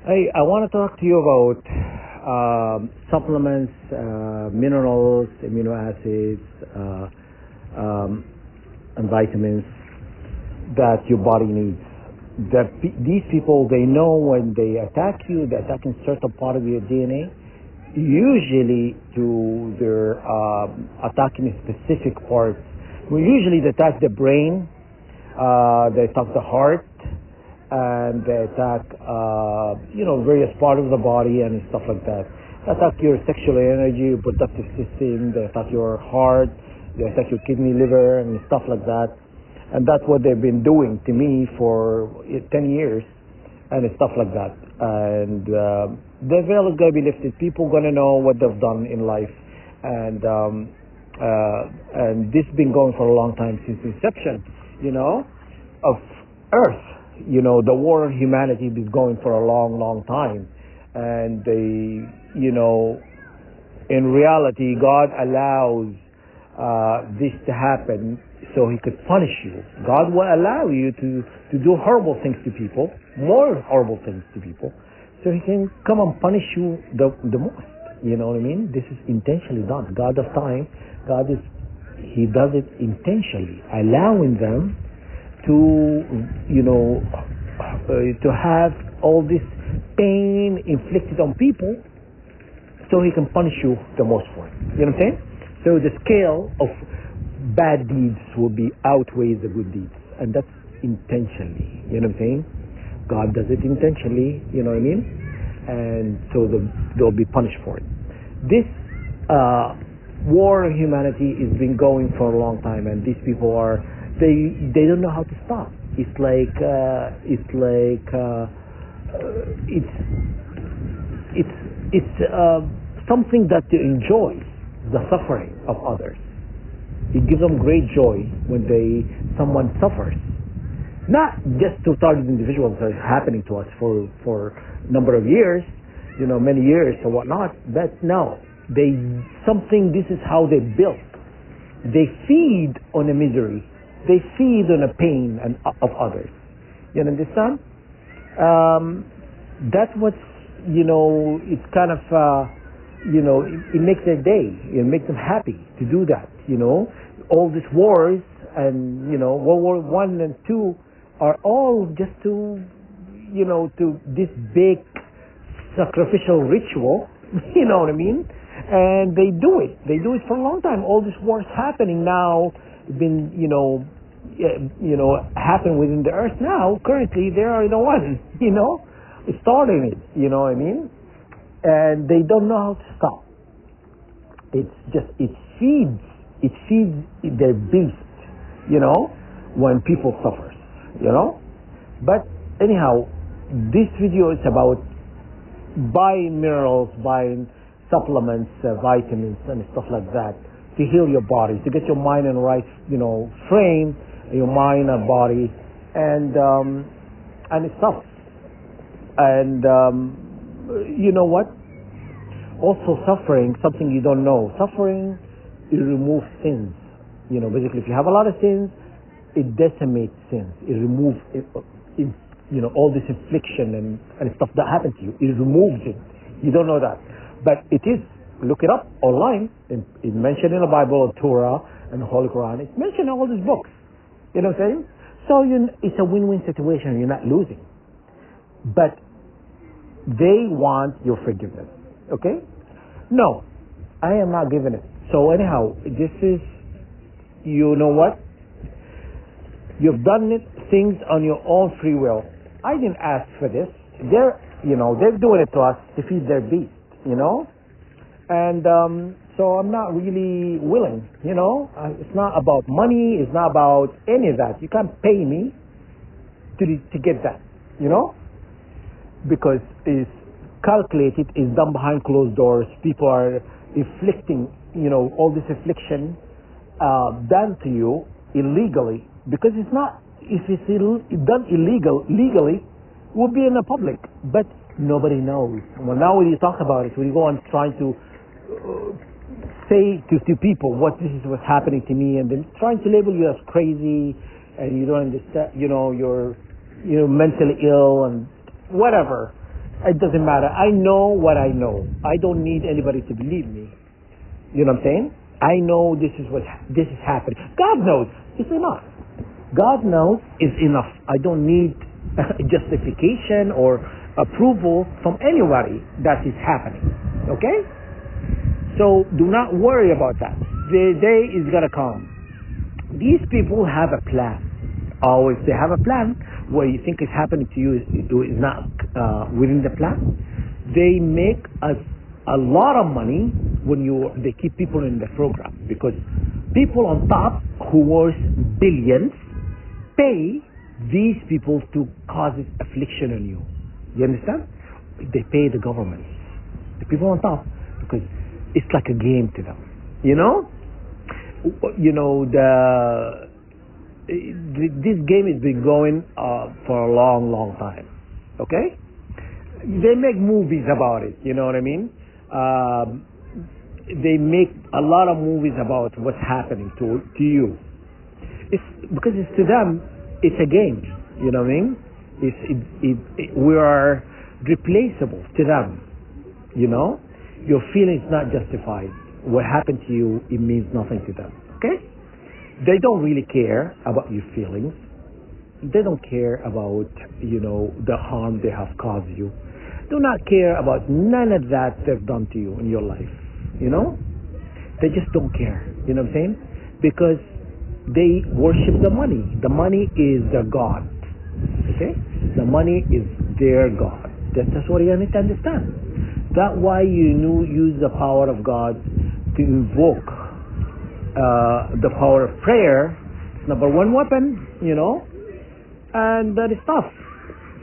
Hey, I want to talk to you about supplements, minerals, amino acids, and vitamins that your body needs. These people, they know when they attack you, they're attacking certain part of your DNA. Usually, they're attacking specific parts. Well, usually, they attack the brain, they attack the heart, and they attack, various parts of the body and stuff like that. They attack your sexual energy, reproductive system. They attack your heart. They attack your kidney, liver, and stuff like that. And that's what they've been doing to me for 10 years and stuff like that. And the veil is going to be lifted. People are going to know what they've done in life. And this has been going for a long time, since inception, of Earth. The war on humanity has been going for a long, long time. And in reality, God allows this to happen so He could punish you. God will allow you to do horrible things to people, more horrible things to people, so He can come and punish you the most. You know what I mean? This is intentionally done. God of time, He does it intentionally, allowing them to have all this pain inflicted on people, so He can punish you the most for it. You know what I'm saying? So the scale of bad deeds will be outweighs the good deeds, and that's intentionally. You know what I'm saying? God does it intentionally. You know what I mean? And so they'll be punished for it. This war on humanity has been going for a long time, and these people they don't know how to stop. It's something that they enjoy, the suffering of others. It gives them great joy when someone suffers. Not just to target individuals that are happening to us for a number of years, many years or whatnot, but no. This is how they built. They feed on the misery. They feed on the pain of others. You understand? That's what's, it's kind of, it makes their day. It makes them happy to do that, All these wars and, World War I and II are all just to this big sacrificial ritual, you know what I mean? And they do it. They do it for a long time. All these wars happening now, been, happen within the earth now. Currently, they are the one, starting it, you know what I mean? And they don't know how to stop. It feeds their beast, when people suffers, But anyhow, this video is about buying minerals, buying supplements, vitamins, and stuff like that to heal your body, to get your mind in the right, frame, your mind and body, and stuff. And you know what? Also, suffering, something you don't know. Suffering, it removes sins. Basically, if you have a lot of sins, it decimates sins. It removes, all this affliction and stuff that happened to you. It removes it. You don't know that. But it is, look it up online. It's mentioned in the Bible, Torah, and the Holy Quran. It's mentioned in all these books. You know what I'm saying? So it's a win-win situation. You're not losing. But they want your forgiveness. Okay? No, I am not giving it. So anyhow, this is, you know what? You've done things on your own free will. I didn't ask for this. They're doing it to us to feed their beast, And so I'm not really willing, It's not about money. It's not about any of that. You can't pay me to get that, Because it's calculated, it's done behind closed doors. People are inflicting, all this affliction done to you illegally. Because it's not, if it's done legally, it will be in the public. But nobody knows. Well, now when you talk about it, when you go on trying to say to people this is what's happening to me, and then trying to label you as crazy, and you don't understand, you're mentally ill and whatever. It doesn't matter. I know what I know. I don't need anybody to believe me. You know what I'm saying? I know this is happening. God knows. It's enough. God knows is enough. I don't need justification or approval from anybody that is happening. Okay? So do not worry about that. The day is gonna come. These people have a plan. Always they have a plan. What you think is happening to you is not within the plan. They make a lot of money when they keep people in the program, because people on top who worth billions pay these people to cause affliction on you. You understand? They pay the government, the people on top, because it's like a game to them. You know this game has been going for a long time. Okay? They make movies about it. You know what I mean? They make a lot of movies about what's happening to you. It's because it's to them, it's a game. You know what I mean? We are replaceable to them. You know, your feelings not justified. What happened to you, it means nothing to them. Okay? They don't really care about your feelings. They don't care about, the harm they have caused you. Do not care about none of that they've done to you in your life. They just don't care. You know what I'm saying? Because they worship the money. The money is their God. Okay? The money is their God. That's what you need to understand. That's why you use the power of God to invoke the power of prayer. It's number one weapon, and that is tough.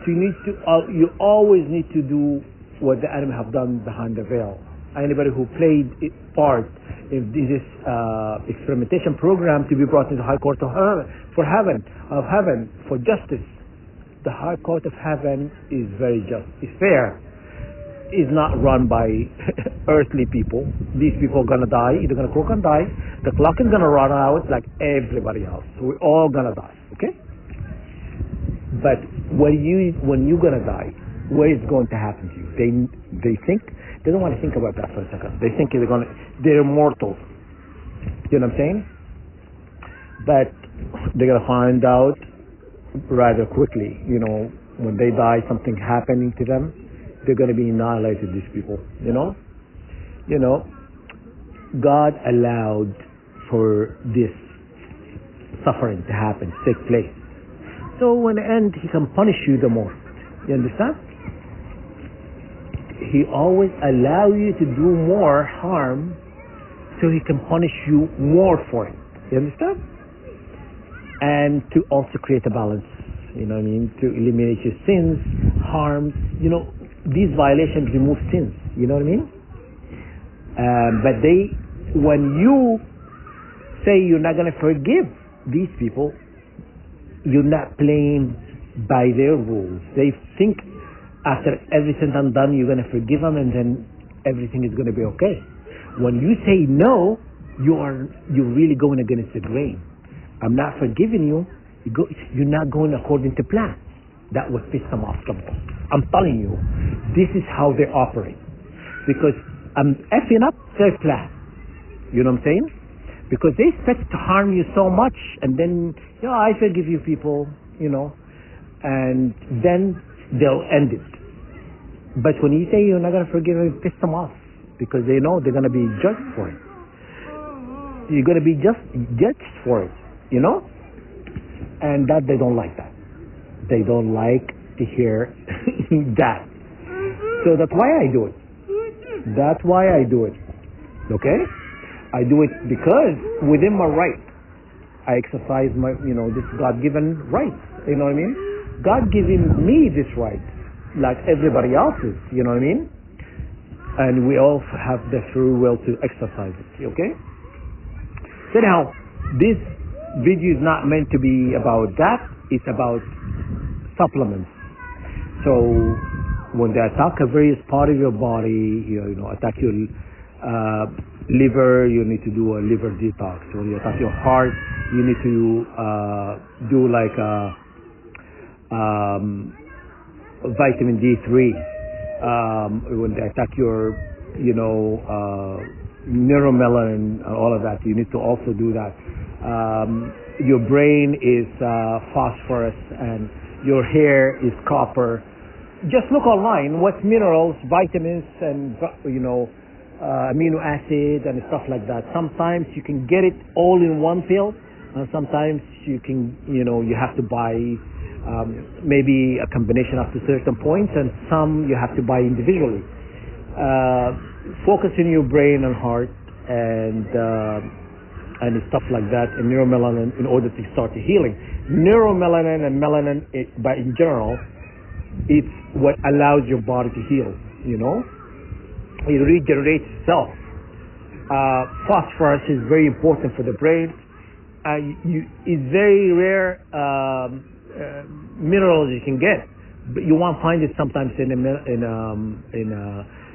So you always need to do what the enemy have done behind the veil. Anybody who played part in this experimentation program to be brought into the High Court of Heaven for justice. The High Court of Heaven is very just. It's fair. It's not run by earthly people. These people are gonna die. Either gonna croak and die. The clock is gonna run out like everybody else. So we're all gonna die. Okay? But when you're gonna die, what is going to happen to you? They don't want to think about that for a second. They think they're immortal. You know what I'm saying? But they're gonna find out rather quickly. When they die, something happening to them. They're going to be annihilated, these people. God allowed for this suffering to happen, to take place. So in the end, He can punish you the most. You understand? He always allows you to do more harm so He can punish you more for it. You understand? And to also create a balance. You know what I mean? To eliminate your sins, harms. These violations remove sins. You know what I mean? But when you say you're not going to forgive these people, you're not playing by their rules. They think after everything done, you're going to forgive them, and then everything is going to be okay. When you say no, you're really going against the grain. I'm not forgiving you. You're not going according to plan. That will piss them off the most. I'm telling you, this is how they operate. Because I'm effing up their plan. You know what I'm saying? Because they expect to harm you so much, and then, I forgive you people, and then they'll end it. But when you say you're not going to forgive them, it piss them off. Because they know they're going to be judged for it. You're going to be judged for it, And that they don't like that. They don't like to hear that. So that's why I do it. That's why I do it. Okay? I do it because within my right, I exercise my, this God-given right. You know what I mean? God giving me this right, like everybody else's. You know what I mean? And we all have the free will to exercise it. Okay? So now, this video is not meant to be about that. It's about supplements. So when they attack a various part of your body, attack your liver, you need to do a liver detox. When you attack your heart, you need to do like vitamin D3. when they attack your, neuromelanin and all of that. You need to also do that. Your brain is phosphorus and your hair is copper. Just look online what's minerals, vitamins, and amino acid and stuff like that. Sometimes you can get it all in one pill, and sometimes you can, you have to buy maybe a combination up to certain points, and some you have to buy individually. Focus in your brain and heart and stuff like that, and neuromelanin in order to start the healing. Neuromelanin and melanin, but in general, it's what allows your body to heal. It regenerates itself. Phosphorus is very important for the brain. It's very rare minerals you can get, but you won't find it sometimes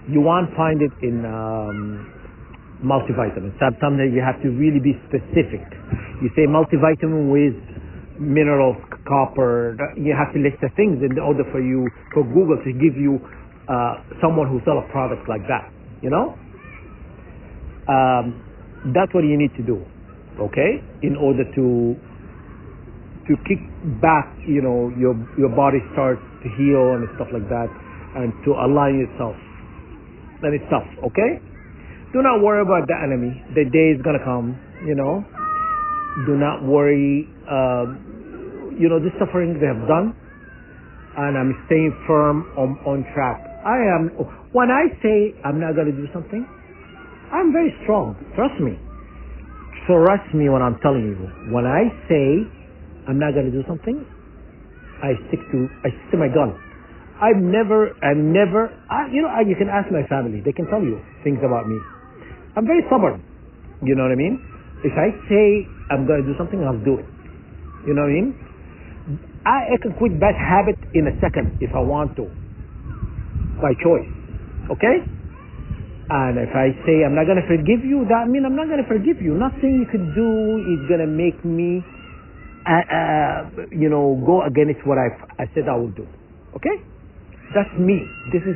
you won't find it in multivitamins. Sometimes you have to really be specific. You say multivitamin with minerals, copper. You have to list the things in order for Google to give you someone who sells a product like that. That's what you need to do, okay? In order to kick back, your body starts to heal and stuff like that, and to align itself. Then it's tough, okay? Do not worry about the enemy. The day is gonna come, Do not worry. The suffering they have done, and I'm staying firm on track. When I say I'm not gonna do something, I'm very strong. Trust me. Trust me when I'm telling you. When I say I'm not gonna do something, I stick to my gun. You can ask my family. They can tell you things about me. I'm very stubborn. You know what I mean? If I say I'm going to do something, I'll do it. You know what I mean? I can quit bad habit in a second if I want to, by choice. Okay? And if I say I'm not going to forgive you, that means I'm not going to forgive you. Nothing you could do is going to make me, go against what I said I will do. Okay? That's me. This is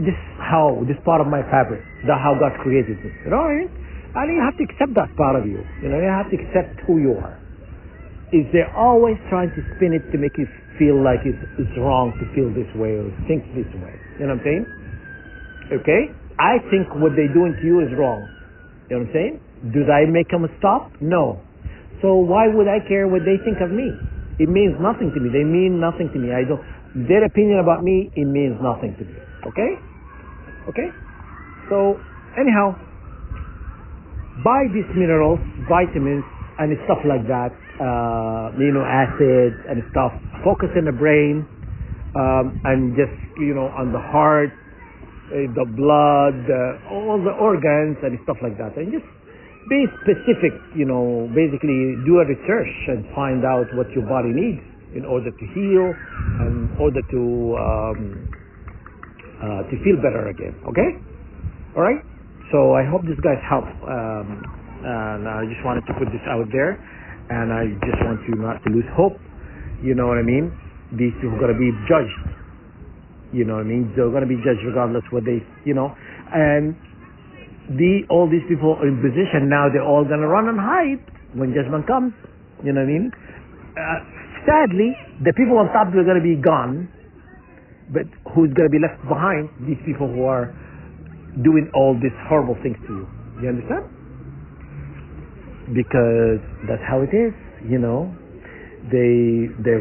this part of my fabric. That's how God created me. You know what I mean? And you have to accept that part of you. You have to accept who you are. If they're always trying to spin it to make you feel like it's wrong to feel this way or think this way. You know what I'm saying? Okay? I think what they're doing to you is wrong. You know what I'm saying? Do I make them stop? No. So why would I care what they think of me? It means nothing to me. They mean nothing to me. Their opinion about me, it means nothing to me. Okay? Okay? So, anyhow, buy these minerals, vitamins, and stuff like that, amino acids and stuff. Focus in the brain, and just, on the heart, the blood, all the organs and stuff like that. And just be specific, basically do a research and find out what your body needs in order to heal and in order to feel better again. Okay? All right? So I hope this guys help. And I just wanted to put this out there, and I just want you not to lose hope. You know what I mean? These people are going to be judged. You know what I mean? They're going to be judged regardless what they, and all these people in position now, they're all going to run and hide when judgment comes. You know what I mean? Sadly, the people on top are going to be gone, but who's going to be left behind? These people who are doing all these horrible things to you. You understand? Because that's how it is. They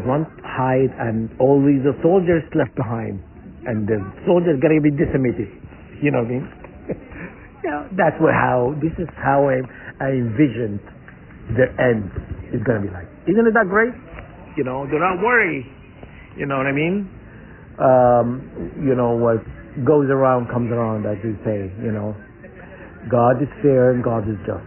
run, hide, and all these soldiers left behind, and the soldiers going to be decimated. You know what I mean? This is how I envisioned the end is going to be like. Isn't it that great? Do not worry. You know what I mean? What goes around comes around, as we say. God is fair and God is just.